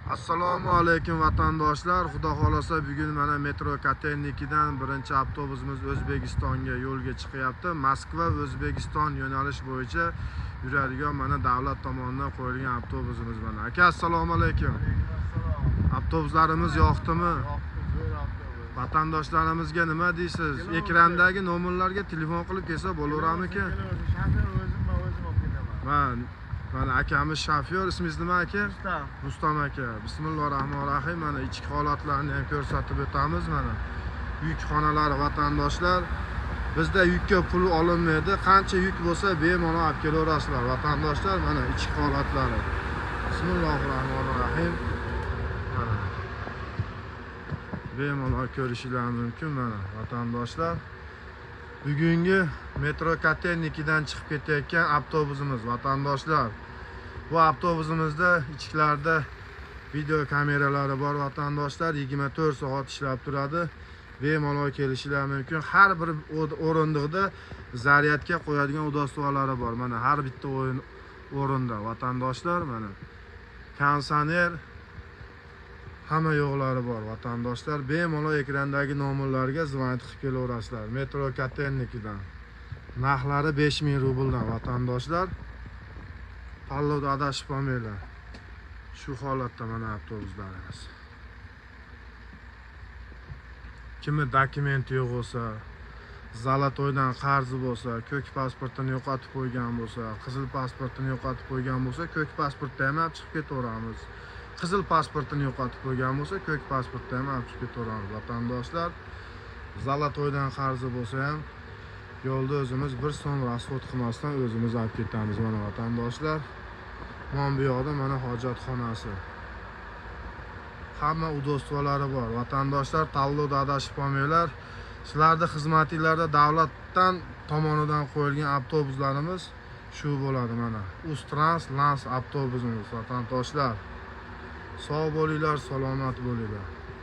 Assalomu alaykum vatandoshlar. Xudo xolasa bugun mana metro Kotelnikidan birinchi avtobusimiz O'zbekistonga yo'lga chiqyapti. Moskva O'zbekiston yo'nalish bo'yicha yuradigan mana davlat tomonidan qo'yilgan avtobusimiz mana. Aka, assalomu alaykum. Avtobuslarimiz yoqdimi? Vatandoshlarimizga nima deysiz? Ekrandagi nomerlarga telefon qilib kelsa bo'laveramiki? Mana akamiz shofyor, ismingiz nima aka? Rustam aka. Bismillahirrohmanirrohim. Mana ichki holatlarni ham ko'rsatib o'tamiz mana. Yuk xonalari vatandoshlar. Bizda yukka pul olinmaydi. Qancha yuk bo'lsa bemalol olib kelaverasizlar vatandoshlar. Mana ichki holatlari. Bismillahirrohmanirrohim. Mana bemalol ko'rishingiz mumkin mana vatandoshlar. Bugungi metro Kotelnikidan chiqib ketayotgan avtobusimiz vatandoshlar. Bu avtobusimizda ichkilarida video kameralari bor vatandoshlar. 24 soat ishlab turadi. Bemalol kelishingiz mumkin. Har bir o'rindiqda zaryadga qo'yadigan udostvolari bor. Mana har bitta o'rinda vatandoshlar mana konditsioner hamma yo'qlari bor vatandoshlar. Bemalol ekrandagi nomerlarga zvonit qilib kelaverasizlar. Metro Kotelnikidan. Narxlari 5000 rubldan vatandoshlar. Tanlovda adashib qolmanglar. Shu holatda mana avtobuslarimiz. Kimni dokumenti yo'q bo'lsa, Zolotoydan qarzi bo'lsa, ko'k pasportini yo'qotib qo'ygan bo'lsa, qizil pasportini yo'qotib qo'ygan bo'lsa, ko'k pasportni ham olib chiqib ketaveramiz. Qizil pasportini yo'qotib qo'ygan bo'lsa, ko'k pasportni ham olib chiqib ketaveramiz vatandoshlar. Zolotoydan qarzi bo'lsa ham yo'lda o'zimiz 1 so'm rasxod qilmasdan o'zimiz olib ketamiz mana vatandoshlar. Mana bu yoqda mana hojatxonasi. Hamma udostvolari bor vatandoshlar. Tanlovda adashib qolmanglar. Sizlarning xizmatingizda davlatdan tomonidan qo'yilgan avtobuslarimiz shu bo'ladi mana. Ustrans Lans avtobusimiz vatandoshlar. Sog' bo'linglar, salomat bo'linglar.